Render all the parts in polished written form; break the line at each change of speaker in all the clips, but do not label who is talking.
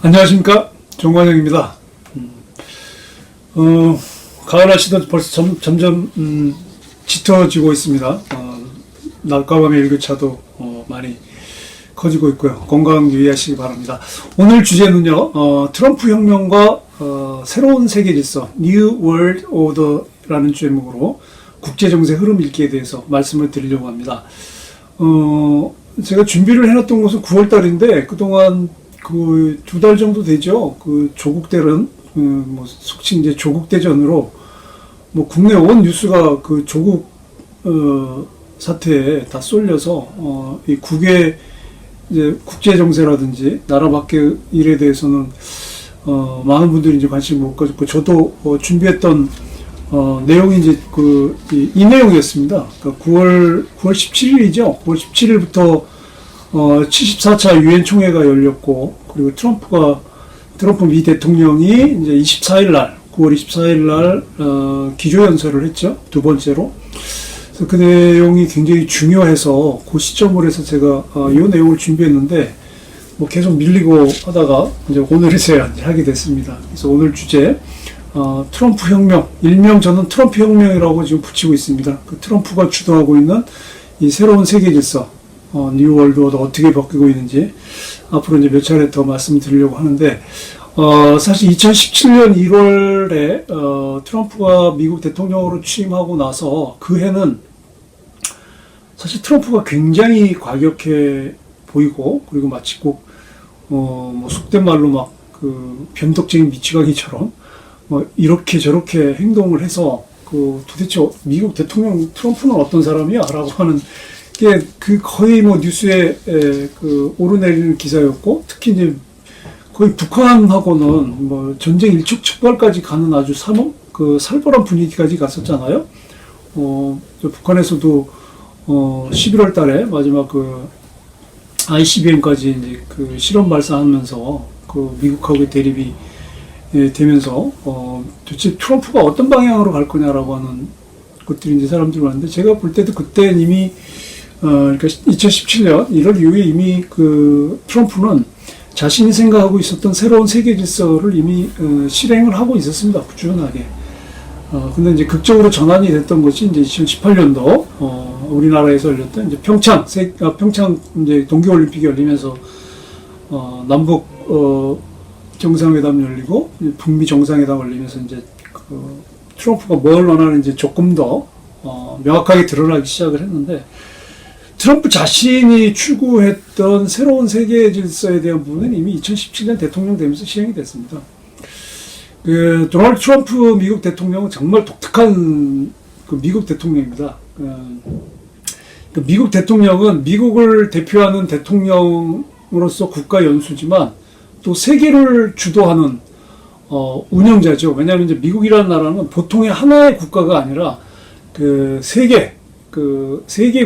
안녕하십니까, 정관영입니다. 가을 날씨도 벌써 점점 짙어지고 있습니다. 낮과 밤의 일교차도 많이 커지고 있고요. 건강 유의하시기 바랍니다. 오늘 주제는요, 트럼프 혁명과 새로운 세계 질서, New World Order라는 제목으로 국제정세 흐름 읽기에 대해서 말씀을 드리려고 합니다. 제가 준비를 해놨던 것은 9월 달인데, 그동안 그 2달 정도 되죠. 그 조국대는, 속칭 이제 조국대전으로, 국내 온 뉴스가 그 조국, 사태에 다 쏠려서, 이 국외, 이제 국제정세라든지, 나라 밖의 일에 대해서는, 많은 분들이 이제 관심을 못 가졌고, 저도 준비했던, 내용이 이제 이 내용이었습니다. 그러니까 9월 17일이죠. 9월 17일부터 74차 유엔 총회가 열렸고, 그리고 트럼프 미 대통령이 이제 24일 날, 9월 24일 날, 기조연설을 했죠. 두 번째로. 그래서 그 내용이 굉장히 중요해서 그 시점으로 해서 제가 이 내용을 준비했는데, 계속 밀리고 하다가 이제 오늘에서야 하게 됐습니다. 그래서 오늘 주제, 트럼프 혁명, 일명 저는 트럼프 혁명이라고 지금 붙이고 있습니다. 그 트럼프가 주도하고 있는 이 새로운 세계 질서, 뉴 월드 오더 어떻게 바뀌고 있는지 앞으로 이제 몇 차례 더 말씀드리려고 하는데, 사실 2017년 1월에 트럼프가 미국 대통령으로 취임하고 나서 그 해는 사실 트럼프가 굉장히 과격해 보이고, 그리고 마치 꼭 속된 말로 변덕쟁이 미치광이처럼 이렇게 저렇게 행동을 해서 도대체 미국 대통령 트럼프는 어떤 사람이야? 라고 하는 게 거의 뉴스에 오르내리는 기사였고, 특히 이제 거의 북한하고는 전쟁 일촉즉발까지 가는 아주 살벌한 분위기까지 갔었잖아요. 북한에서도 11월 달에 마지막 ICBM까지 이제 실험 발사하면서 미국하고의 대립이 되면서 도대체 트럼프가 어떤 방향으로 갈 거냐라고 하는 것들이 이제 사람들이 왔는데, 제가 볼 때도 그때 이미 그러니까 2017년 1월 이후에 이미 트럼프는 자신이 생각하고 있었던 새로운 세계 질서를 이미 실행을 하고 있었습니다. 꾸준하게. 근데 이제 극적으로 전환이 됐던 것이 이제 2018년도 우리나라에서 열렸던 이제 평창 이제 동계올림픽이 열리면서 남북 정상회담 열리고 북미 정상회담 열리면서 이제 트럼프가 뭘 원하는지 조금 더 명확하게 드러나기 시작을 했는데, 트럼프 자신이 추구했던 새로운 세계 질서에 대한 부분은 이미 2017년 대통령 되면서 시행이 됐습니다. 도널드 트럼프 미국 대통령은 정말 독특한 미국 대통령입니다. 미국 대통령은 미국을 대표하는 대통령으로서 국가 연수지만 또 세계를 주도하는 운영자죠. 왜냐하면 이제 미국이라는 나라는 보통의 하나의 국가가 아니라 세계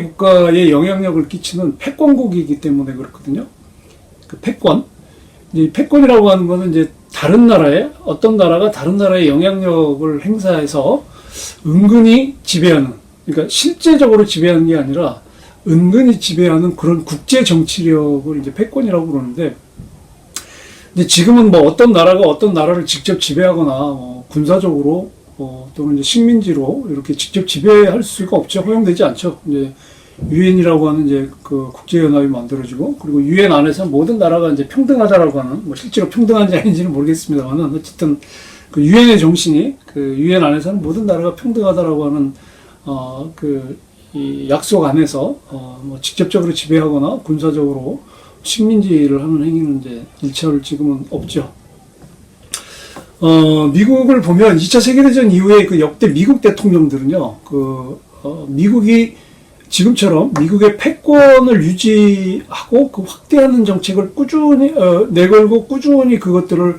국가에 영향력을 끼치는 패권국이기 때문에 그렇거든요. 패권. 이제 패권이라고 하는 거는 이제 어떤 나라가 다른 나라에 영향력을 행사해서 은근히 지배하는, 그러니까 실제적으로 지배하는 게 아니라 은근히 지배하는 그런 국제 정치력을 이제 패권이라고 그러는데, 근데 지금은 어떤 나라가 어떤 나라를 직접 지배하거나 군사적으로 또는 이제 식민지로 이렇게 직접 지배할 수가 없죠. 허용되지 않죠. 이제 유엔이라고 하는 이제 국제연합이 만들어지고, 그리고 유엔 안에서 모든 나라가 이제 평등하다라고 하는, 실제로 평등한지 아닌지는 모르겠습니다만은, 어쨌든 유엔의 정신이 유엔 안에서는 모든 나라가 평등하다라고 하는 이 약속 안에서 직접적으로 지배하거나 군사적으로 식민지를 하는 행위는 이제 일체로 지금은 없죠. 미국을 보면 2차 세계대전 이후에 역대 미국 대통령들은요, 미국이 지금처럼 미국의 패권을 유지하고 확대하는 정책을 꾸준히, 내걸고 꾸준히 그것들을,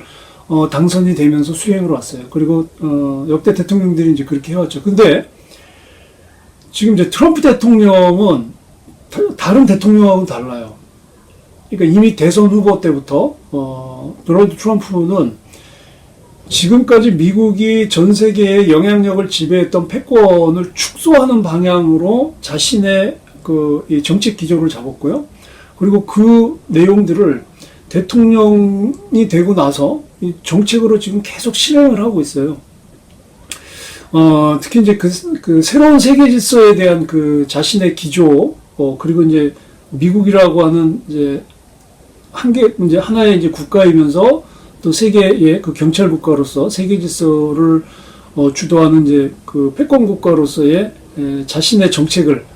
당선이 되면서 수행을 왔어요. 그리고, 역대 대통령들이 이제 그렇게 해왔죠. 근데, 지금 이제 트럼프 대통령은 다른 대통령하고는 달라요. 그러니까 이미 대선 후보 때부터, 도널드 트럼프는 지금까지 미국이 전 세계의 영향력을 지배했던 패권을 축소하는 방향으로 자신의 이 정책 기조를 잡았고요. 그리고 그 내용들을 대통령이 되고 나서 이 정책으로 지금 계속 실행을 하고 있어요. 특히 이제 그 새로운 세계 질서에 대한 그 자신의 기조, 그리고 이제 미국이라고 하는 이제 이제 하나의 이제 국가이면서 또 세계의 그 경찰 국가로서 세계 질서를 주도하는 이제 그 패권 국가로서의 자신의 정책을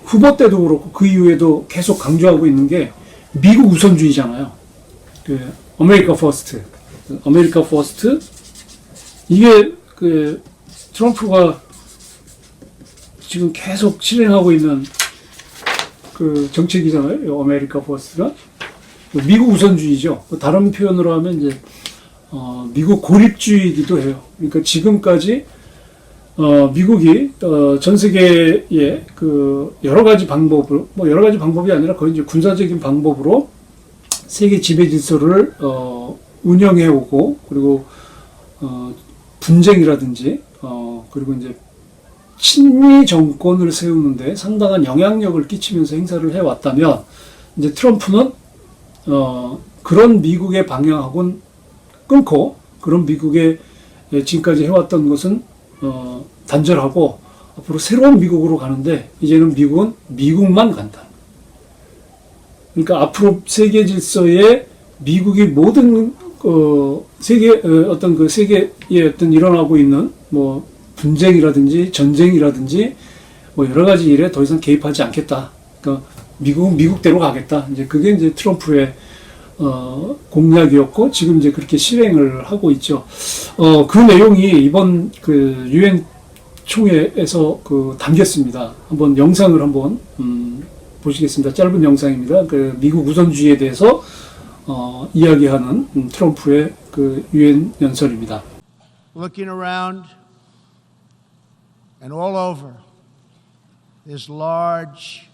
후보 때도 그렇고 그 이후에도 계속 강조하고 있는 게 미국 우선주의잖아요. 그 아메리카 퍼스트, 아메리카 퍼스트. 이게 그 트럼프가 지금 계속 실행하고 있는 그 정책이잖아요. 아메리카 퍼스트가 미국 우선주의죠. 다른 표현으로 하면 이제 미국 고립주의이기도 해요. 그러니까 지금까지 미국이 전 세계의 그 여러 가지 방법으로, 뭐 여러 가지 방법이 아니라 거의 이제 군사적인 방법으로 세계 지배 질서를 운영해 오고, 그리고 분쟁이라든지 그리고 이제 친미 정권을 세우는데 상당한 영향력을 끼치면서 행사를 해왔다면, 이제 트럼프는 그런 미국의 방향하고는 끊고, 그런 미국의 지금까지 해왔던 것은 단절하고 앞으로 새로운 미국으로 가는데, 이제는 미국은 미국만 간다. 그러니까 앞으로 세계 질서에 미국이 모든 세계 어떤 그 세계에 어떤 일어나고 있는 뭐 분쟁이라든지 전쟁이라든지 뭐 여러 가지 일에 더 이상 개입하지 않겠다. 그러니까 미국은 미국대로 가겠다. 이제 그게 이제 트럼프의 공약이었고, 지금 이제 그렇게 실행을 하고 있죠. 그 내용이 이번 그 유엔 총회에서 그 담겼습니다. 한번 영상을 한번 보시겠습니다. 짧은 영상입니다. 그 미국 우선주의에 대해서 이야기하는 트럼프의 그 유엔 연설입니다.
Looking around and all over this large,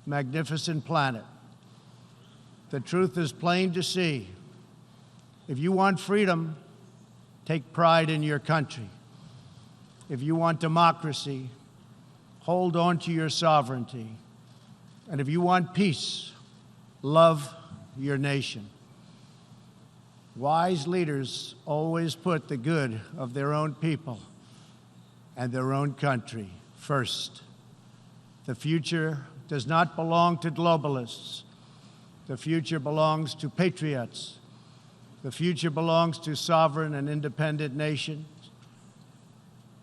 magnificent planet, the truth is plain to see. If you want freedom, take pride in your country. If you want democracy, hold on to your sovereignty. And if you want peace, love your nation. Wise leaders always put the good of their own people and their own country first. The future does not belong to globalists. The future belongs to patriots. The future belongs to sovereign and independent nations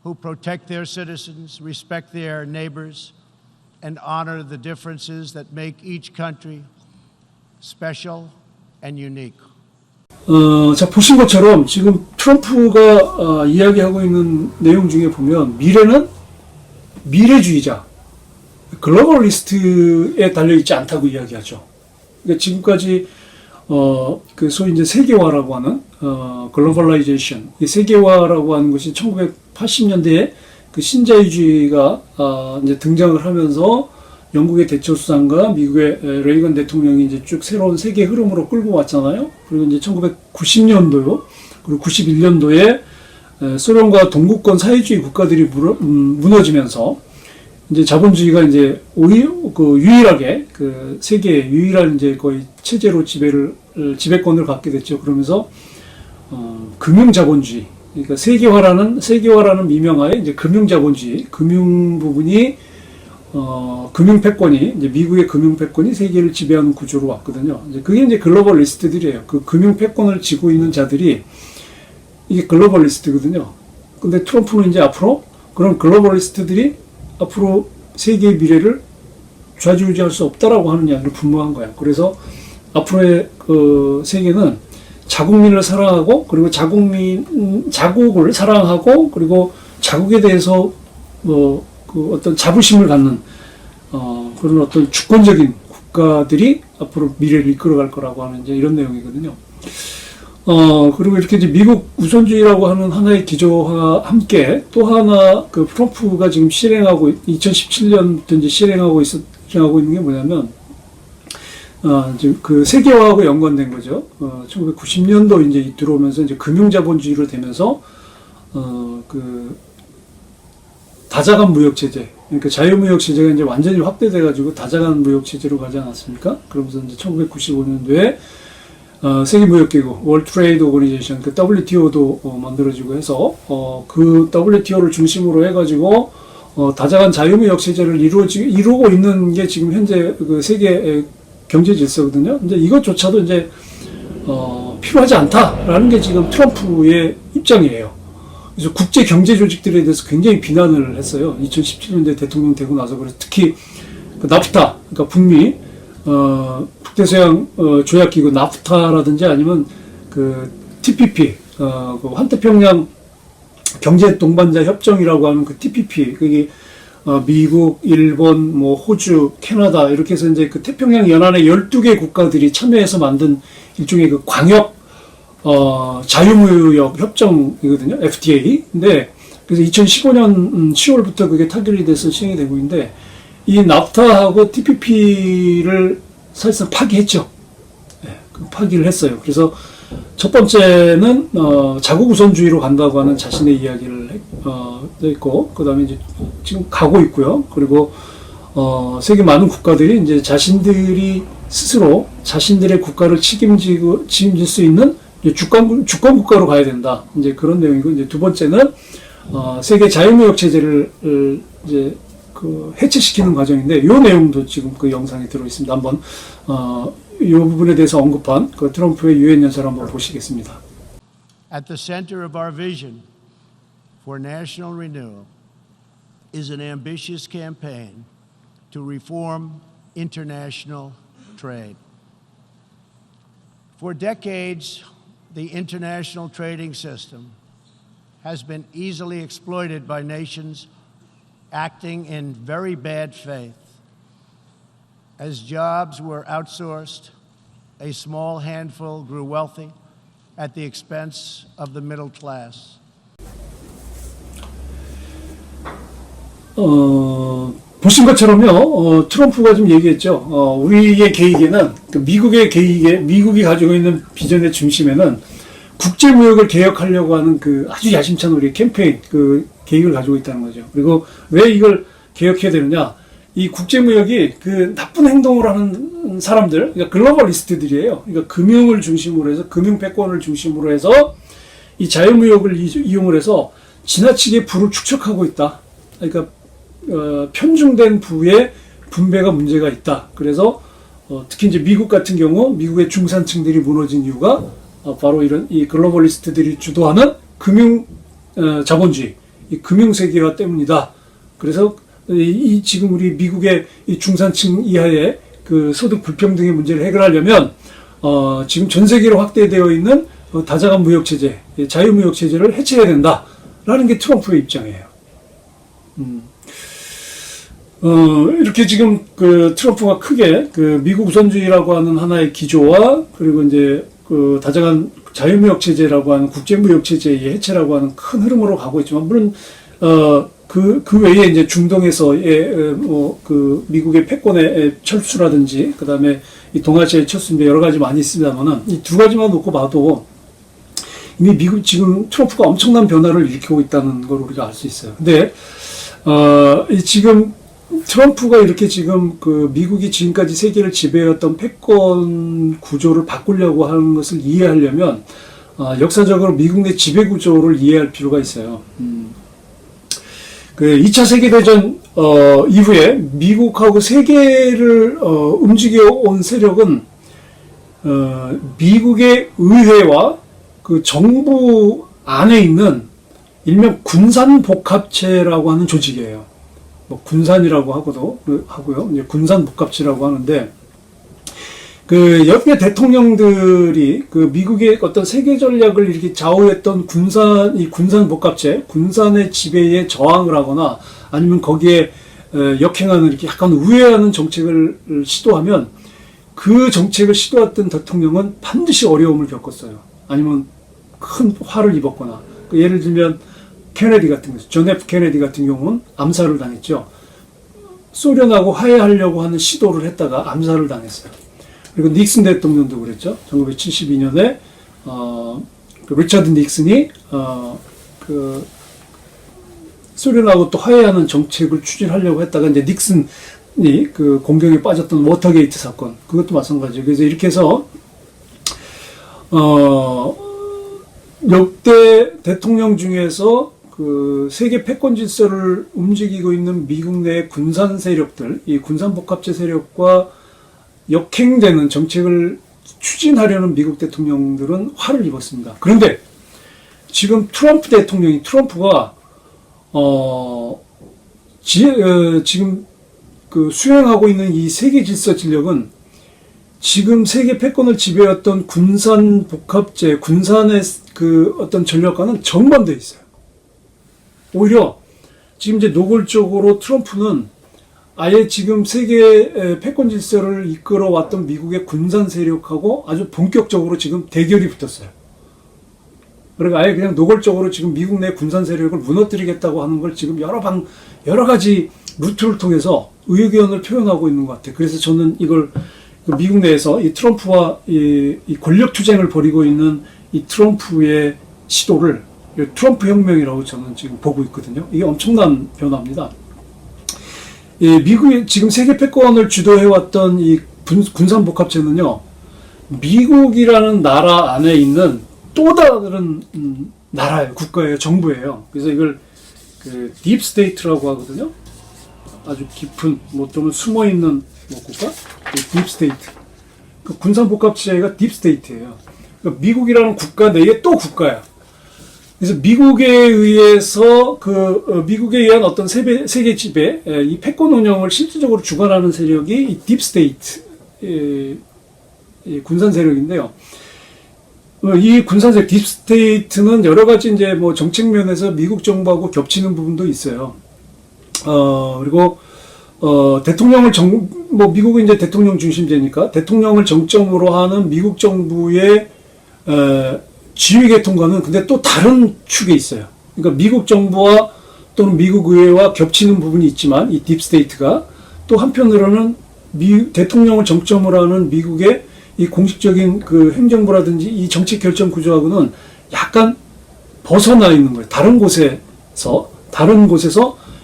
who protect their citizens, respect their neighbors, and honor the differences that make each country special and unique.
자, 보신 것처럼 지금 트럼프가 이야기하고 있는 내용 중에 보면 미래는 미래주의자, 글로벌리스트에 달려있지 않다고 이야기하죠. 그러니까 지금까지 그 소위 이제 세계화라고 하는 글로벌라이제이션, 세계화라고 하는 것이 1980년대에 그 신자유주의가 이제 등장을 하면서 영국의 대처 수상과 미국의 레이건 대통령이 이제 쭉 새로운 세계 흐름으로 끌고 왔잖아요. 그리고 이제 1990년도요, 그리고 91년도에 소련과 동구권 사회주의 국가들이 무너지면서 이제 자본주의가 이제 유일하게 그 세계의 유일한 이제 거의 체제로 지배권을 갖게 됐죠. 그러면서 금융 자본주의, 그러니까 세계화라는 미명하에 이제 금융 자본주의, 금융 부분이 금융 패권이 이제 미국의 금융 패권이 세계를 지배하는 구조로 왔거든요. 이제 그게 이제 글로벌리스트들이에요. 그 금융 패권을 쥐고 있는 자들이 이게 글로벌리스트거든요. 근데 트럼프는 이제 앞으로 그런 글로벌리스트들이 앞으로 세계의 미래를 좌지우지할 수 없다라고 하는 이야기를 분명한 거예요. 그래서 앞으로의 그 세계는 자국민을 사랑하고, 그리고 자국을 사랑하고, 그리고 자국에 대해서 그 어떤 자부심을 갖는 그런 어떤 주권적인 국가들이 앞으로 미래를 이끌어갈 거라고 하는 이제 이런 내용이거든요. 그리고 이렇게 이제 미국 우선주의라고 하는 하나의 기조와 함께 또 하나 그 트럼프가 지금 2017년부터 이제 실행하고 있는 게 뭐냐면, 지금 그 세계화하고 연관된 거죠. 1990년도 이제 들어오면서 이제 금융자본주의로 되면서 그 다자간 무역 체제, 그러니까 자유무역 체제가 이제 완전히 확대돼가지고 다자간 무역 체제로 가지 않았습니까? 그러면서 이제 1995년도에 세계무역기구, 월드 트레이드 오거니제이션, 그 WTO도 만들어지고 해서 그 WTO를 중심으로 해가지고 다자간 자유무역 체제를 이루고 있는 게 지금 현재 그 세계 경제 질서거든요. 근데 이것조차도 이제 필요하지 않다라는 게 지금 트럼프의 입장이에요. 그래서 국제 경제 조직들에 대해서 굉장히 비난을 했어요. 2017년대 대통령 되고 나서. 그래서 특히 그 나프타, 그러니까 북미 북대서양 조약기구 나프타라든지 아니면 그 TPP, 그 환태평양 경제 동반자 협정이라고 하는 그 TPP, 그게 미국, 일본, 뭐 호주, 캐나다 이렇게 해서 이제 그 태평양 연안의 12개 국가들이 참여해서 만든 일종의 그 광역 자유무역 협정이거든요. FTA. 근데 그래서 2015년 10월부터 그게 타결이 돼서 시행이 되고 있는데 이 나프타하고 TPP를 사실상 파기했죠. 네, 파기를 했어요. 그래서 첫 번째는 자국 우선주의로 간다고 하는 자신의 이야기를 했고, 그 다음에 이제 지금 가고 있고요. 그리고 세계 많은 국가들이 이제 자신들이 스스로 자신들의 국가를 책임질 수 있는 주권 국가로 가야 된다. 이제 그런 내용이고, 이제 두 번째는 세계 자유무역 체제를 이제 그 해체시키는 과정인데, 요 내용도 지금 그 영상에 들어 있습니다. 한번 이 부분에 대해서 언급한 그 트럼프의 유엔 연설을 한번 보시겠습니다.
At the center of our vision for national renewal is an ambitious campaign to reform international trade. For decades, the international trading system has been easily exploited by nations acting in very bad faith. As jobs were outsourced, a small handful grew wealthy at the expense of the middle class.
보신 것처럼요, 트럼프가 좀 얘기했죠. 우리의 계획에는, 그 미국의 계획에, 미국이 가지고 있는 비전의 중심에는 국제무역을 개혁하려고 하는 그 아주 야심찬 우리 캠페인, 그 계획을 가지고 있다는 거죠. 그리고 왜 이걸 개혁해야 되느냐? 이 국제무역이 그 나쁜 행동을 하는 사람들, 그러니까 글로벌리스트들이에요. 그러니까 금융을 중심으로 해서, 금융 패권을 중심으로 해서 이 자유무역을 이용을 해서 지나치게 부를 축적하고 있다. 그러니까 편중된 부의 분배가 문제가 있다. 그래서 특히 이제 미국 같은 경우 미국의 중산층들이 무너진 이유가 바로 이런 이 글로벌리스트들이 주도하는 금융 자본주의, 이 금융 세계화 때문이다. 그래서 이 지금 우리 미국의 이 중산층 이하의 그 소득 불평등의 문제를 해결하려면 지금 전 세계로 확대되어 있는 다자간 무역 체제, 자유무역 체제를 해체해야 된다라는 게 트럼프의 입장이에요. 이렇게 지금 그 트럼프가 크게 그 미국 우선주의라고 하는 하나의 기조와 그리고 이제 그 다자간 자유무역 체제라고 하는 국제무역 체제의 해체라고 하는 큰 흐름으로 가고 있지만, 물론 그 외에 이제 중동에서의 그 미국의 패권의 철수라든지 그 다음에 이 동아시아의 철수인데 여러 가지 많이 있습니다만은 이 두 가지만 놓고 봐도 이미 미국 지금 트럼프가 엄청난 변화를 일으키고 있다는 걸 우리가 알 수 있어요. 근데 지금 트럼프가 이렇게 지금 그 미국이 지금까지 세계를 지배해왔던 패권 구조를 바꾸려고 하는 것을 이해하려면 역사적으로 미국 내 지배 구조를 이해할 필요가 있어요. 그 2차 세계대전 이후에 미국하고 세계를 움직여 온 세력은 미국의 의회와 그 정부 안에 있는 일명 군산복합체라고 하는 조직이에요. 뭐 군산이라고 하고요. 이제 군산복합체라고 하는데, 그 옆에 대통령들이 그 미국의 어떤 세계 전략을 이렇게 좌우했던 이 군산복합체, 군산의 지배에 저항을 하거나 아니면 거기에 역행하는 이렇게 약간 우회하는 정책을 시도하면 그 정책을 시도했던 대통령은 반드시 어려움을 겪었어요. 아니면 큰 화를 입었거나, 예를 들면 케네디 같은 경우, 존 F 케네디 같은 경우는 암살을 당했죠. 소련하고 화해하려고 하는 시도를 했다가 암살을 당했어요. 그리고 닉슨 대통령도 그랬죠. 1972년에 그 리처드 닉슨이 소련하고 또 화해하는 정책을 추진하려고 했다가 이제 닉슨이 그 공경에 빠졌던 워터게이트 사건, 그것도 마찬가지예요. 그래서 이렇게 해서 역대 대통령 중에서 그 세계 패권 질서를 움직이고 있는 미국 내 군산 세력들, 이 군산 복합체 세력과 역행되는 정책을 추진하려는 미국 대통령들은 화를 입었습니다. 그런데 지금 트럼프가 지금 그 수행하고 있는 이 세계 질서 진력은 지금 세계 패권을 지배했던 군산 복합체, 군산의 그 어떤 전략과는 정반대에 있어요. 오히려 지금 이제 노골적으로 트럼프는 아예 지금 세계 패권 질서를 이끌어왔던 미국의 군산 세력하고 아주 본격적으로 지금 대결이 붙었어요. 그러니까 아예 그냥 노골적으로 지금 미국 내 군산 세력을 무너뜨리겠다고 하는 걸 지금 여러 가지 루트를 통해서 의견을 표현하고 있는 것 같아요. 그래서 저는 이걸 미국 내에서 이 트럼프와 이 권력 투쟁을 벌이고 있는 이 트럼프의 시도를 트럼프 혁명이라고 저는 지금 보고 있거든요. 이게 엄청난 변화입니다. 미국이 지금 세계 패권을 주도해왔던 이 군산 복합체는요, 미국이라는 나라 안에 있는 또 다른 나라예요, 국가예요, 정부예요. 그래서 이걸 그 딥스테이트라고 하거든요. 아주 깊은, 뭐 좀 숨어 있는 국가, 딥스테이트. 그 군산 복합체가 딥스테이트예요. 그러니까 미국이라는 국가 내에 또 국가야. 그래서 미국에 의해서 미국에 의한 어떤 세계 지배, 이 패권 운영을 실질적으로 주관하는 세력이 이 딥스테이트, 군산 세력인데요. 이 군산 세력 딥스테이트는 여러 가지 이제 뭐 정책 면에서 미국 정부하고 겹치는 부분도 있어요. 그리고 대통령을 미국은 이제 대통령 중심제니까 대통령을 정점으로 하는 미국 정부의 지휘계통과는 근데 또 다른 축에 있어요. 그러니까 미국 정부와 또는 미국 의회와 겹치는 부분이 있지만 이 딥스테이트가 또 한편으로는 대통령을 정점으로 하는 미국의 이 공식적인 그 행정부라든지 이 정책 결정 구조하고는 약간 벗어나 있는 거예요. 다른 곳에서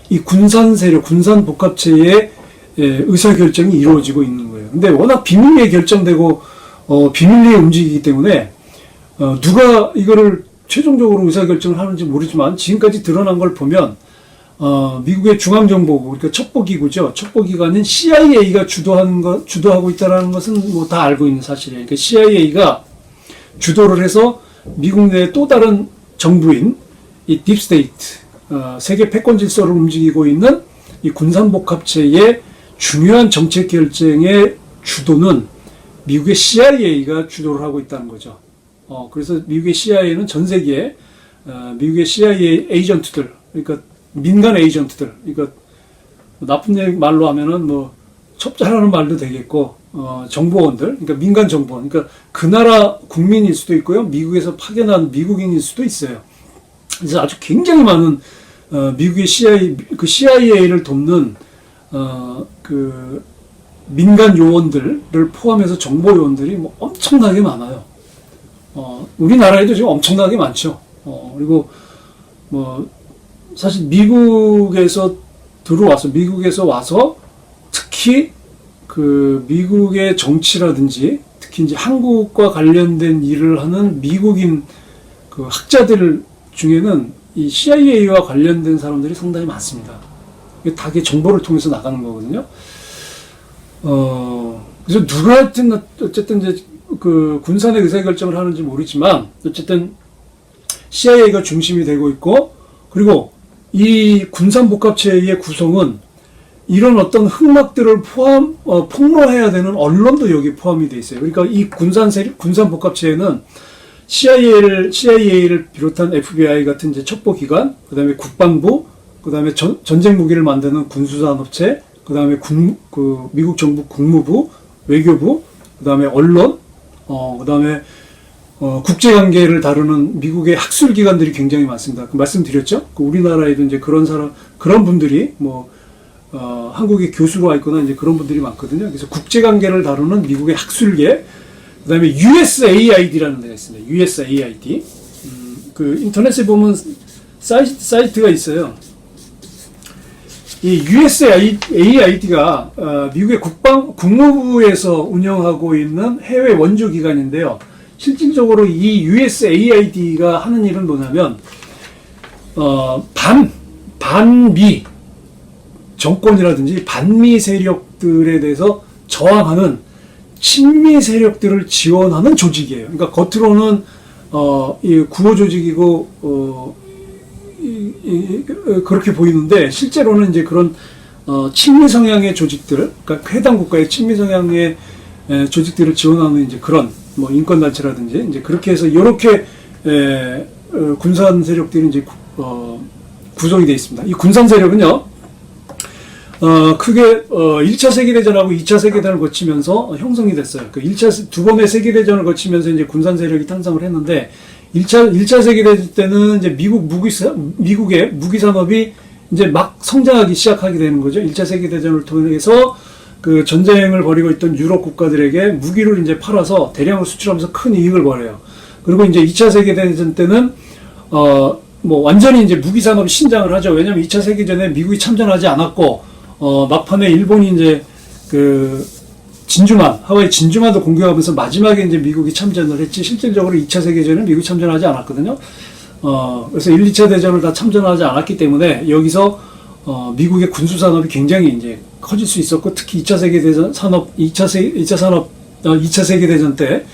이 군산 세력, 군산 복합체의 의사결정이 이루어지고 있는 거예요. 근데 워낙 비밀리에 결정되고 비밀리에 움직이기 때문에 누가 이거를 최종적으로 의사결정을 하는지 모르지만 지금까지 드러난 걸 보면 미국의 중앙정보국, 그러니까 첩보기구죠. 첩보기관인 CIA가 주도하고 있다는 것은 뭐 다 알고 있는 사실이에요. 그러니까 CIA가 주도를 해서 미국 내 또 다른 정부인 이 딥스테이트, 세계 패권 질서를 움직이고 있는 이 군산복합체의 중요한 정책 결정의 주도는 미국의 CIA가 주도를 하고 있다는 거죠. 그래서 미국의 CIA는 전 세계에 미국의 CIA 에이전트들, 그러니까 민간 에이전트들, 그러니까 나쁜 말로 하면은 뭐 첩자라는 말도 되겠고, 정보원들, 그러니까 민간 정보원, 그러니까 그 나라 국민일 수도 있고요, 미국에서 파견한 미국인일 수도 있어요. 그래서 아주 굉장히 많은 미국의 CIA를 돕는 그 민간 요원들을 포함해서 정보 요원들이 뭐 엄청나게 많아요. 우리나라에도 지금 엄청나게 많죠. 그리고 뭐 사실 미국에서 와서 특히 그 미국의 정치라든지 특히 이제 한국과 관련된 일을 하는 미국인 그 학자들 중에는 이 CIA와 관련된 사람들이 상당히 많습니다. 이게 다 정보를 통해서 나가는 거거든요. 그래서 누가 어쨌든 이제 그 군산의 의사결정을 하는지 모르지만 어쨌든 CIA가 중심이 되고 있고, 그리고 이 군산복합체의 구성은 이런 어떤 흑막들을 폭로해야 되는 언론도 여기 포함이 돼 있어요. 그러니까 이 군산복합체에는 CIA를 비롯한 FBI 같은 이제 첩보기관, 그 다음에 국방부, 그 다음에 전쟁 무기를 만드는 군수산업체, 그 다음에 미국 정부 국무부, 외교부, 그 다음에 언론, 그 다음에 국제관계를 다루는 미국의 학술기관들이 굉장히 많습니다. 말씀드렸죠? 우리나라에도 이제 그런 분들이 한국에 교수로 와 있거나 이제 그런 분들이 많거든요. 그래서 국제관계를 다루는 미국의 학술계, 그 다음에 USAID라는 데가 있습니다. USAID. 그 인터넷에 보면 사이트가 있어요. 이 USAID가 미국의 국무부에서 운영하고 있는 해외 원조 기관인데요. 실질적으로 이 USAID가 하는 일은 뭐냐면 반미 정권이라든지 반미 세력들에 대해서 저항하는 친미 세력들을 지원하는 조직이에요. 그러니까 겉으로는 이 구호 조직이고 그렇게 보이는데 실제로는 이제 그런 친미 성향의 조직들, 그러니까 해당 국가의 친미 성향의 조직들을 지원하는 이제 그런 뭐 인권 단체라든지 이제 그렇게 해서 이렇게 군산 세력들이 이제 구성이 되어 있습니다. 이 군산 세력은요, 크게 1차 세계대전하고 2차 세계대전을 거치면서 형성이 됐어요. 그 두 번의 세계대전을 거치면서 이제 군산 세력이 탄생을 했는데 1차 세계대전 때는 이제 미국의 무기 산업이 이제 막 성장하기 시작하게 되는 거죠. 1차 세계대전을 통해서 그 전쟁을 벌이고 있던 유럽 국가들에게 무기를 이제 팔아서 대량으로 수출하면서 큰 이익을 벌여요. 그리고 이제 2차 세계대전 때는 뭐 완전히 이제 무기 산업이 신장을 하죠. 왜냐면 2차 세계전에 미국이 참전하지 않았고 막판에 일본이 이제 그 하와이 진주만도 공격하면서 마지막에 이제 미국이 참전을 했지, 실질적으로 2차 세계전에 미국이 참전하지 않았거든요. 그래서 1, 2차 대전을 다 참전하지 않았기 때문에 여기서 미국의 군수 산업이 굉장히 이제 커질 수 있었고, 특히 2차 세계대전 산업, 2차 세계대전 때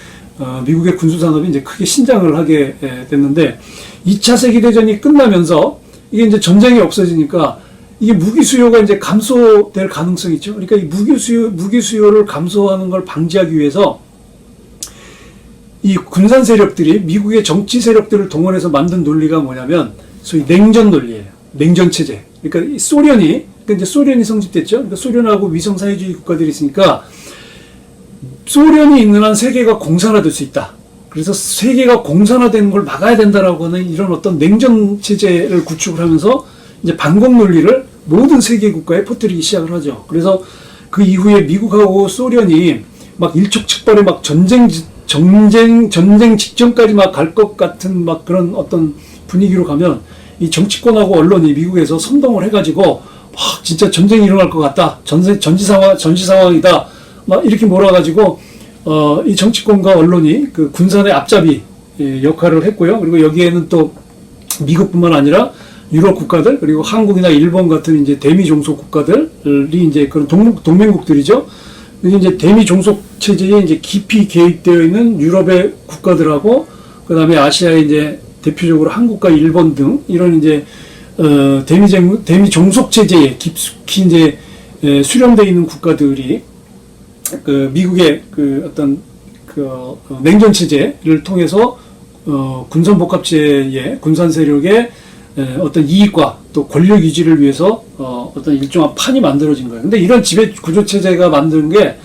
미국의 군수 산업이 이제 크게 신장을 하게 됐는데, 2차 세계대전이 끝나면서 이게 이제 전쟁이 없어지니까 이게 무기 수요가 이제 감소될 가능성이 있죠. 그러니까 이 무기 수요를 감소하는 걸 방지하기 위해서 이 군산 세력들이 미국의 정치 세력들을 동원해서 만든 논리가 뭐냐면 소위 냉전 논리예요. 냉전 체제. 그러니까 소련이 성립됐죠. 그러니까 소련하고 위성 사회주의 국가들이 있으니까 소련이 있는 한 세계가 공산화될 수 있다. 그래서 세계가 공산화되는 걸 막아야 된다라고 하는 이런 어떤 냉전 체제를 구축을 하면서 이제 반공 논리를 모든 세계 국가에 퍼뜨리기 시작을 하죠. 그래서 그 이후에 미국하고 소련이 막 일촉즉발의 막 전쟁 직전까지 막 갈 것 같은 막 그런 어떤 분위기로 가면 이 정치권하고 언론이 미국에서 선동을 해가지고 와 진짜 전쟁이 일어날 것 같다. 전시 상황이다. 막 이렇게 몰아가지고 이 정치권과 언론이 그 군산의 앞잡이 역할을 했고요. 그리고 여기에는 또 미국뿐만 아니라 유럽 국가들, 그리고 한국이나 일본 같은 이제 대미 종속 국가들이 이제 그런 동맹국들이죠. 이제 대미 종속 체제에 이제 깊이 개입되어 있는 유럽의 국가들하고, 그 다음에 아시아의 이제 대표적으로 한국과 일본 등 이런 이제 대미 종속 체제에 깊숙이 이제 수렴되어 있는 국가들이 그 미국의 그 어떤 그 냉전 체제를 통해서 군산 복합체의 군산 세력의 어떤 이익과 또 권력 유지를 위해서 어떤 일종의 판이 만들어진 거예요. 근데 이런 지배 구조 체제가 만든 게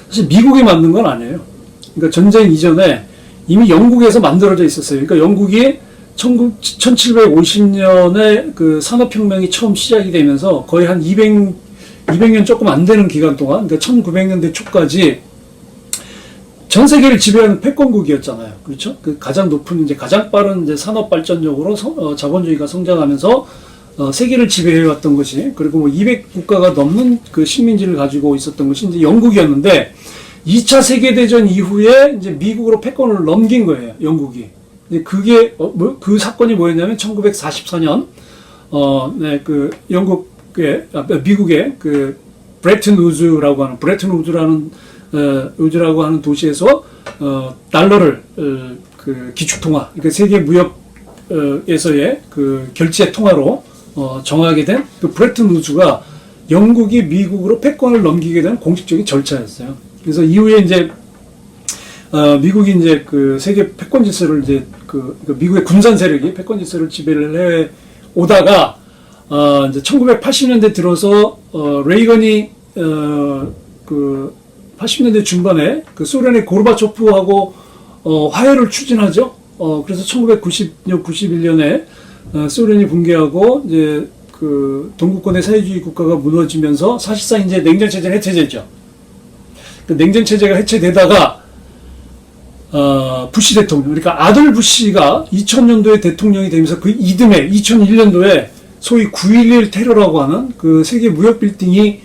사실 미국이 만든 건 아니에요. 그러니까 전쟁 이전에 이미 영국에서 만들어져 있었어요. 그러니까 영국이 1750년에 그 산업혁명이 처음 시작이 되면서 거의 한 200년 조금 안 되는 기간 동안, 그러니까 1900년대 초까지 전 세계를 지배하는 패권국이었잖아요. 그렇죠? 그 가장 높은, 이제 가장 빠른 이제 산업 발전적으로 자본주의가 성장하면서 세계를 지배해왔던 것이, 그리고 뭐 200국가가 넘는 그 식민지를 가지고 있었던 것이 이제 영국이었는데, 2차 세계대전 이후에 이제 미국으로 패권을 넘긴 거예요, 영국이. 그게, 그 사건이 뭐였냐면 1944년, 그 미국의 그 브레튼 우즈라고 하는 도시에서 달러를 그 기축통화, 그러니까 세계 무역에서의 그 결제 통화로 정하게 된 그 브레튼 우즈가 영국이 미국으로 패권을 넘기게 된 공식적인 절차였어요. 그래서 이후에 이제 미국이 이제 그 세계 패권 질서를 이제 그 미국의 군산 세력이 패권 질서를 지배를 해 오다가 이제 1980년대 들어서 레이건이 그 80년대 중반에 그 소련의 고르바초프하고 화해를 추진하죠. 그래서 1990년, 91년에 소련이 붕괴하고 이제 그 동구권의 사회주의 국가가 무너지면서 사실상 이제 냉전 체제가 해체되죠. 그 냉전 체제가 해체되다가 부시 대통령, 그러니까 아들 부시가 2000년도에 대통령이 되면서 그 이듬해 2001년도에 소위 9.11 테러라고 하는 그 세계 무역 빌딩이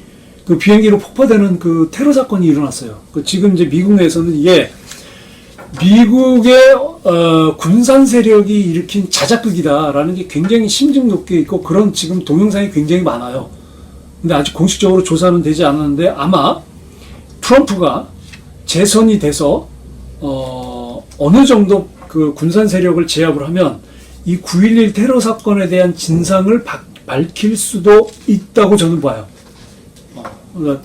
그 비행기로 폭파되는 그 테러 사건이 일어났어요. 그 지금 이제 미국 내에서는 이게 미국의 군산 세력이 일으킨 자작극이다라는 게 굉장히 심증 높게 있고 그런 지금 동영상이 굉장히 많아요. 근데 아직 공식적으로 조사는 되지 않았는데 아마 트럼프가 재선이 돼서 어느 정도 그 군산 세력을 제압을 하면 이 9.11 테러 사건에 대한 진상을 밝힐 수도 있다고 저는 봐요. 그러니까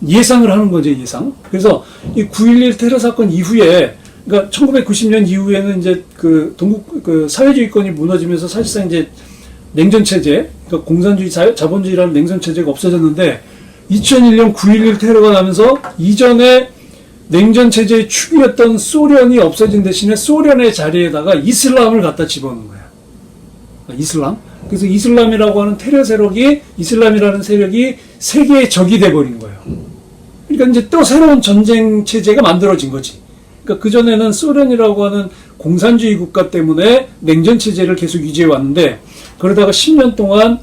예상을 하는 거죠, 예상. 그래서 이 9.11 테러 사건 이후에, 그러니까 1990년 이후에는 이제 그 동국 그 사회주의권이 무너지면서 사실상 이제 냉전 체제, 그러니까 공산주의 자본주의라는 냉전 체제가 없어졌는데 2001년 9.11 테러가 나면서 이전에 냉전 체제의 축이었던 소련이 없어진 대신에 소련의 자리에다가 이슬람을 갖다 집어넣은 거야. 이슬람. 그래서 이슬람이라고 하는 테러 세력이, 이슬람이라는 세력이 세계의 적이 돼버린 거예요. 그러니까 이제 또 새로운 전쟁 체제가 만들어진 거지. 그러니까 그전에는 소련이라고 하는 공산주의 국가 때문에 냉전 체제를 계속 유지해 왔는데, 그러다가 10년 동안,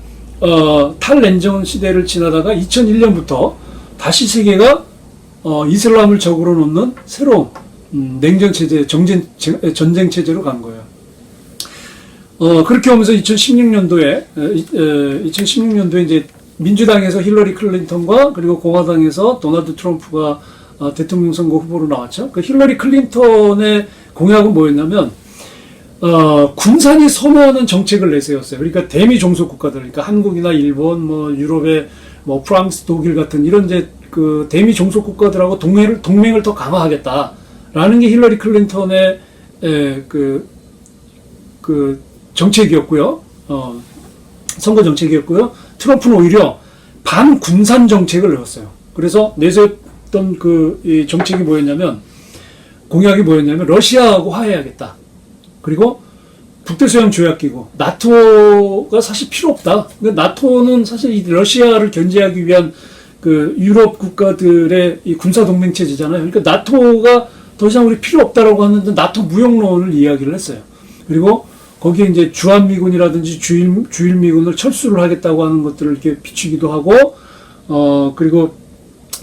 탈냉전 시대를 지나다가 2001년부터 다시 세계가 이슬람을 적으로 놓는 새로운 냉전 체제, 전쟁 체제로 간 거예요. 그렇게 오면서 2016년도에 이제 민주당에서 힐러리 클린턴과 그리고 공화당에서 도널드 트럼프가 대통령 선거 후보로 나왔죠. 그 힐러리 클린턴의 공약은 뭐였냐면 군산이 선호하는 정책을 내세웠어요. 그러니까 대미 종속 국가들, 그러니까 한국이나 일본, 뭐 유럽의 뭐 프랑스, 독일 같은 이런 이제 그 대미 종속 국가들하고 동맹을 더 강화하겠다라는 게 힐러리 클린턴의 그 정책이었고요. 선거 정책이었고요. 트럼프는 오히려 반군산 정책을 내었어요. 그래서 내세웠던 이 정책이 뭐였냐면, 공약이 뭐였냐면 러시아하고 화해하겠다. 그리고 북대서양 조약기구, 나토가 사실 필요 없다. 나토는 사실 이 러시아를 견제하기 위한 그 유럽 국가들의 이 군사 동맹 체제잖아요. 그러니까 나토가 더 이상 우리 필요 없다라고 하는데 나토 무용론을 이야기를 했어요. 그리고 거기에 이제 주한미군이라든지 주일미군을 철수를 하겠다고 하는 것들을 이렇게 비추기도 하고, 그리고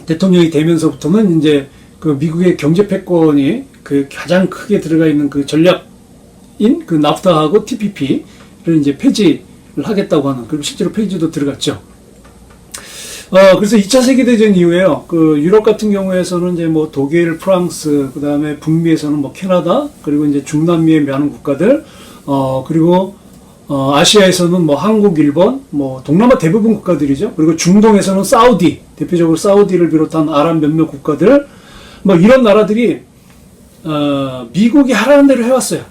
대통령이 되면서부터는 이제 그 미국의 경제 패권이 그 가장 크게 들어가 있는 그 전략인 그 나프타하고 TPP를 이제 폐지를 하겠다고 하는, 그리고 실제로 폐지도 들어갔죠. 그래서 2차 세계대전 이후에요. 그 유럽 같은 경우에서는 이제 뭐 독일, 프랑스, 그 다음에 북미에서는 뭐 캐나다, 그리고 이제 중남미의 많은 국가들, 그리고 아시아에서는 뭐 한국, 일본, 뭐 동남아 대부분 국가들이죠. 그리고 중동에서는 사우디, 대표적으로 사우디를 비롯한 아랍 몇몇 국가들, 뭐 이런 나라들이 미국이 하라는 대로 해왔어요.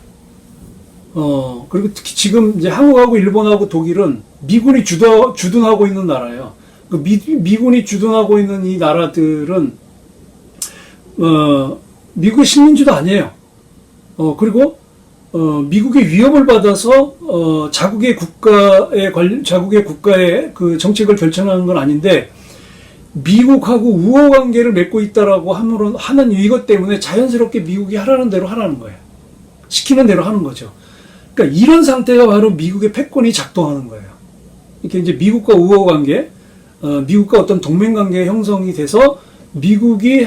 그리고 특히 지금 이제 한국하고 일본하고 독일은 미군이 주둔하고 있는 나라예요. 그 미군이 주둔하고 있는 이 나라들은 미국의 식민지도 아니에요. 그리고 미국의 위협을 받아서 자국의 국가의 그 정책을 결정하는 건 아닌데, 미국하고 우호 관계를 맺고 있다라고 하는 이것 때문에 자연스럽게 미국이 하라는 대로 하라는 거예요. 시키는 대로 하는 거죠. 그러니까 이런 상태가 바로 미국의 패권이 작동하는 거예요. 이렇게 이제 미국과 우호 관계, 미국과 어떤 동맹 관계 형성이 돼서 미국이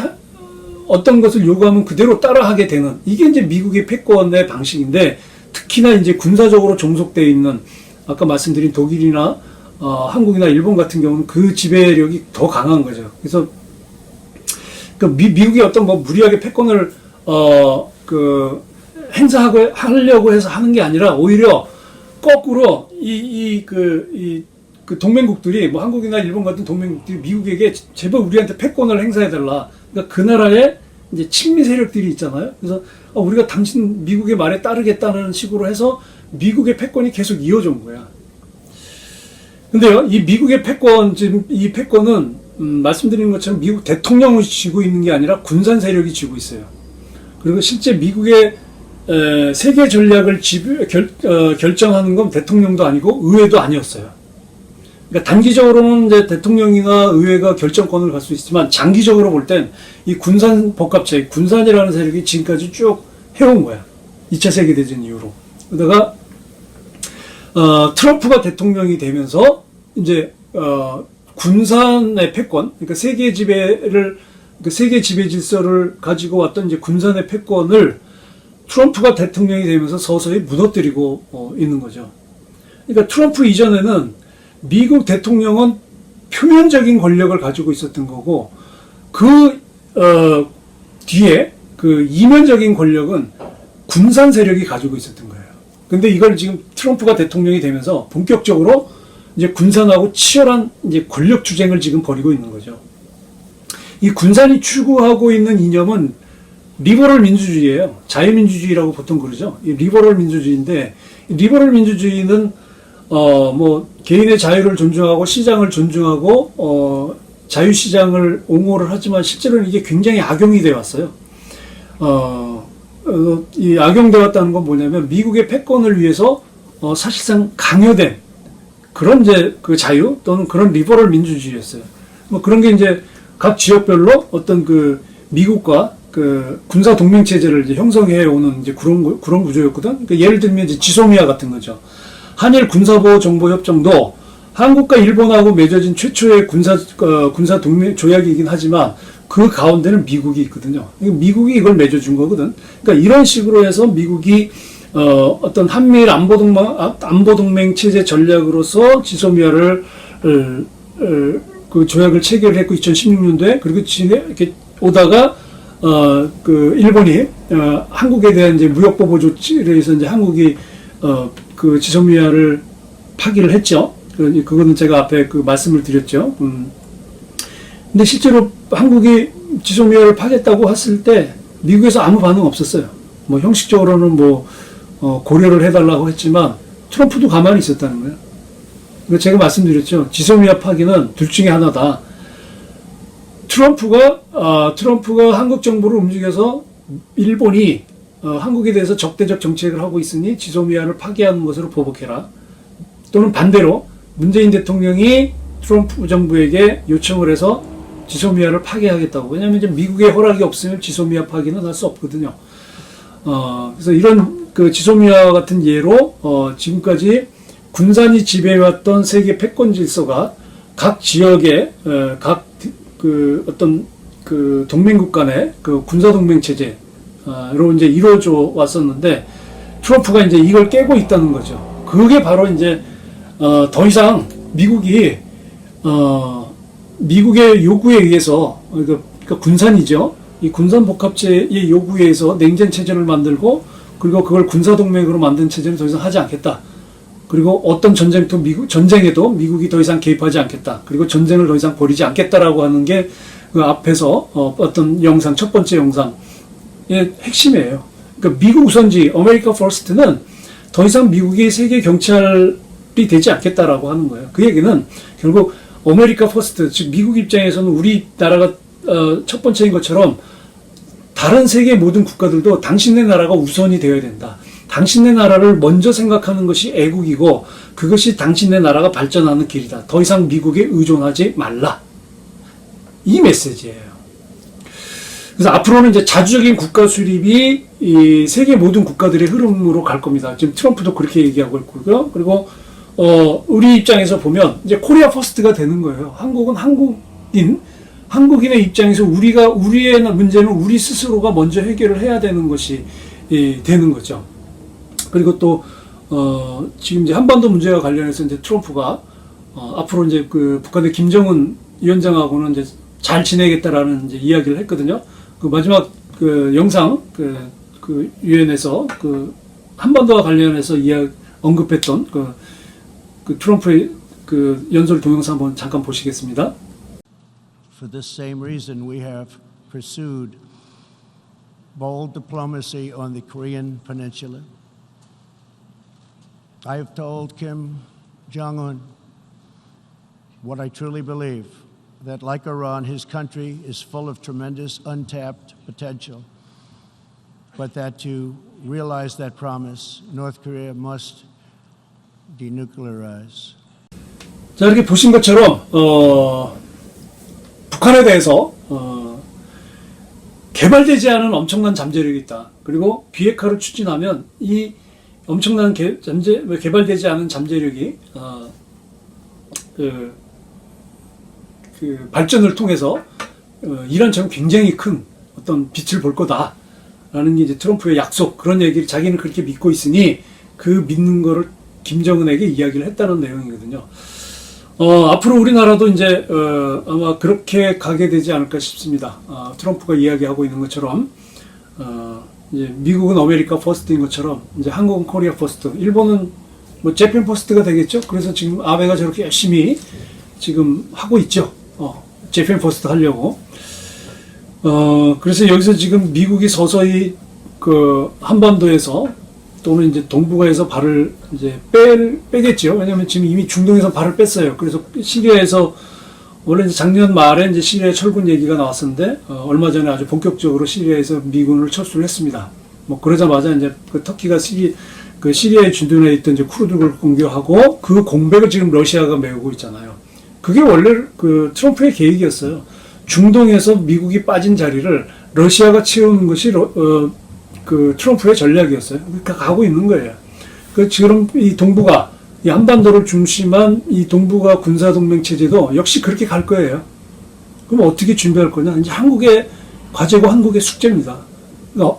어떤 것을 요구하면 그대로 따라하게 되는, 이게 이제 미국의 패권의 방식인데, 특히나 이제 군사적으로 종속되어 있는 아까 말씀드린 독일이나 한국이나 일본 같은 경우는 그 지배력이 더 강한 거죠. 그래서 그 미국이 어떤 뭐 무리하게 패권을 하려고 해서 하는 게 아니라 오히려 거꾸로 그 동맹국들이 뭐 한국이나 일본 같은 동맹국들이 미국에게 제발 우리한테 패권을 행사해달라. 그러니까 그 나라에 이제 친미 세력들이 있잖아요. 그래서 우리가 당신 미국의 말에 따르겠다는 식으로 해서 미국의 패권이 계속 이어져 온 거야. 근데요, 이 미국의 패권, 지금 이 패권은 말씀드린 것처럼 미국 대통령이 쥐고 있는 게 아니라 군산 세력이 쥐고 있어요. 그리고 실제 미국의 세계 전략을 결정하는 건 대통령도 아니고 의회도 아니었어요. 그러니까 단기적으로는 이제 대통령이나 의회가 결정권을 갖을 수 있지만 장기적으로 볼 땐 이 군산 복합체, 군산이라는 세력이 지금까지 쭉 해온 거야. 2차 세계대전 이후로. 그러다가 트럼프가 대통령이 되면서 이제 군산의 패권, 그러니까 세계 지배를 그 세계 지배 질서를 가지고 왔던 이제 군산의 패권을 트럼프가 대통령이 되면서 서서히 무너뜨리고 있는 거죠. 그러니까 트럼프 이전에는 미국 대통령은 표면적인 권력을 가지고 있었던 거고 그 뒤에 그 이면적인 권력은 군산 세력이 가지고 있었던 거예요. 근데 이걸 지금 트럼프가 대통령이 되면서 본격적으로 이제 군산하고 치열한 이제 권력 투쟁을 지금 벌이고 있는 거죠. 이 군산이 추구하고 있는 이념은 리버럴 민주주의예요. 자유민주주의라고 보통 그러죠. 이 리버럴 민주주의인데, 리버럴 민주주의는 뭐 개인의 자유를 존중하고 시장을 존중하고 자유시장을 옹호를 하지만 실제로는 이게 굉장히 악용이 되어 왔어요. 이 악용되어 왔다는 건 뭐냐면 미국의 패권을 위해서 사실상 강요된 그런 이제 그 자유 또는 그런 리버럴 민주주의였어요. 뭐 그런 게 이제 각 지역별로 어떤 그 미국과 그 군사 동맹 체제를 이제 형성해 오는 이제 그런 구조였거든. 그러니까 예를 들면 이제 지소미아 같은 거죠. 한일 군사보호 정보 협정도 한국과 일본하고 맺어진 최초의 군사 동맹 조약이긴 하지만 그 가운데는 미국이 있거든요. 미국이 이걸 맺어준 거거든. 그러니까 이런 식으로 해서 미국이 어떤 한미일 안보동맹 체제 전략으로서 지소미아를 그 조약을 체결했고 2016년도에 그리고 이렇게 오다가 그 일본이 한국에 대한 이제 무역 보호 조치를 해서 이제 한국이 그 지소미아를 파기를 했죠. 그거는 제가 앞에 그 말씀을 드렸죠. 근데 실제로 한국이 지소미아를 파겠다고 했을 때 미국에서 아무 반응 없었어요. 뭐 형식적으로는 뭐 고려를 해달라고 했지만 트럼프도 가만히 있었다는 거예요. 그러니까 제가 말씀드렸죠. 지소미아 파기는 둘 중에 하나다. 트럼프가 한국 정부를 움직여서 일본이 한국에 대해서 적대적 정책을 하고 있으니 지소미아를 파기하는 것으로 보복해라. 또는 반대로 문재인 대통령이 트럼프 정부에게 요청을 해서 지소미아를 파기하겠다고. 왜냐하면 이제 미국의 허락이 없으면 지소미아 파기는 할 수 없거든요. 그래서 이런 그 지소미아 같은 예로 지금까지 군산이 지배해왔던 세계 패권 질서가 각 지역의 각 그 어떤 그 동맹국 간의 그 군사 동맹 체제로 이제 이루어져 왔었는데 트럼프가 이제 이걸 깨고 있다는 거죠. 그게 바로 이제 더 이상 미국이 미국의 요구에 의해서 그러니까 군산이죠. 이 군산 복합체의 요구에 의해서 냉전 체제를 만들고 그리고 그걸 군사 동맹으로 만든 체제는 더 이상 하지 않겠다. 그리고 어떤 전쟁에도 미국이 더 이상 개입하지 않겠다. 그리고 전쟁을 더 이상 벌이지 않겠다라고 하는 게 그 앞에서 어떤 영상, 첫 번째 영상의 핵심이에요. 그러니까 미국 우선주의, 아메리카 퍼스트는 더 이상 미국이 세계 경찰이 되지 않겠다라고 하는 거예요. 그 얘기는 결국 아메리카 퍼스트, 즉 미국 입장에서는 우리 나라가 첫 번째인 것처럼 다른 세계 모든 국가들도 당신네 나라가 우선이 되어야 된다. 당신네 나라를 먼저 생각하는 것이 애국이고 그것이 당신네 나라가 발전하는 길이다. 더 이상 미국에 의존하지 말라. 이 메시지예요. 그래서 앞으로는 이제 자주적인 국가 수립이 이 세계 모든 국가들의 흐름으로 갈 겁니다. 지금 트럼프도 그렇게 얘기하고 있고요. 그리고 우리 입장에서 보면 이제 코리아 퍼스트가 되는 거예요. 한국은 한국인의 입장에서 우리의 문제는 우리 스스로가 먼저 해결을 해야 되는 것이 되는 거죠. 그리고 또 지금 이제 한반도 문제와 관련해서 이제 트럼프가 앞으로 이제 그 북한의 김정은 위원장하고는 이제 잘 지내겠다라는 이제 이야기를 했거든요. 그 마지막 그 영상 그 유엔에서 그 한반도와 관련해서 언급했던 그 트럼프의 그 연설 동영상 한번 잠깐 보시겠습니다.
For this same reason, we have pursued bold diplomacy on the Korean Peninsula. I have told Kim Jong-un what I truly believe, that like Iran, his country is full of tremendous untapped potential, but that to realize that promise, North Korea must denuclearize.
자, 이렇게 보신 것처럼 북한에 대해서 개발되지 않은 엄청난 잠재력이 있다. 그리고 비핵화를 추진하면 이 엄청난 개발되지 않은 잠재력이 그 발전을 통해서 이란처럼 굉장히 큰 어떤 빛을 볼 거다라는 게 이제 트럼프의 약속, 그런 얘기를 자기는 그렇게 믿고 있으니 그 믿는 거를 김정은에게 이야기를 했다는 내용이거든요. 앞으로 우리나라도 이제 아마 그렇게 가게 되지 않을까 싶습니다. 트럼프가 이야기하고 있는 것처럼 이제 미국은 아메리카 퍼스트인 것처럼 이제 한국은 코리아 퍼스트, 일본은 뭐 재팬 퍼스트가 되겠죠. 그래서 지금 아베가 저렇게 열심히 지금 하고 있죠. 재팬 퍼스트 하려고. 그래서 여기서 지금 미국이 서서히 그 한반도에서 또는 이제 동북아에서 발을 이제 빼겠죠. 왜냐하면 지금 이미 중동에서 발을 뺐어요. 그래서 시리아에서 원래 이제 작년 말에 이제 시리아 철군 얘기가 나왔었는데 얼마 전에 아주 본격적으로 시리아에서 미군을 철수를 했습니다. 뭐 그러자마자 이제 그 터키가 시리아에 주둔해 있던 이제 쿠르드를 공격하고 그 공백을 지금 러시아가 메우고 있잖아요. 그게 원래 그 트럼프의 계획이었어요. 중동에서 미국이 빠진 자리를 러시아가 채우는 것이 그 트럼프의 전략이었어요. 그러니까 가고 있는 거예요. 그 지금 이 동북아, 이 한반도를 중심한 이 동북아 군사동맹 체제도 역시 그렇게 갈 거예요. 그럼 어떻게 준비할 거냐? 이제 한국의 과제고 한국의 숙제입니다. 그러니까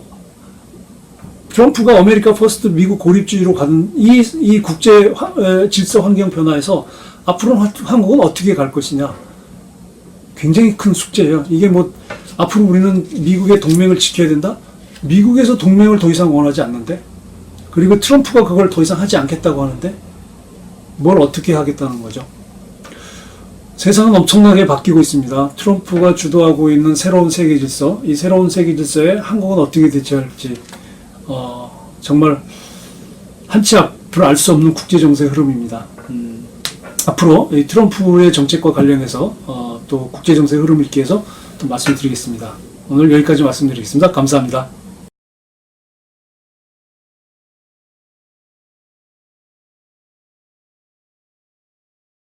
트럼프가 아메리카 퍼스트 미국 고립주의로 가는 이 국제 질서 환경 변화에서 앞으로 한국은 어떻게 갈 것이냐? 굉장히 큰 숙제예요. 이게 뭐 앞으로 우리는 미국의 동맹을 지켜야 된다? 미국에서 동맹을 더 이상 원하지 않는데, 그리고 트럼프가 그걸 더 이상 하지 않겠다고 하는데 뭘 어떻게 하겠다는 거죠. 세상은 엄청나게 바뀌고 있습니다. 트럼프가 주도하고 있는 새로운 세계 질서, 이 새로운 세계 질서에 한국은 어떻게 대처할지 정말 한치 앞을 알 수 없는 국제 정세 흐름입니다. 앞으로 이 트럼프의 정책과 관련해서 또 국제 정세 흐름 읽기에서 또 말씀드리겠습니다. 오늘 여기까지 말씀드리겠습니다. 감사합니다.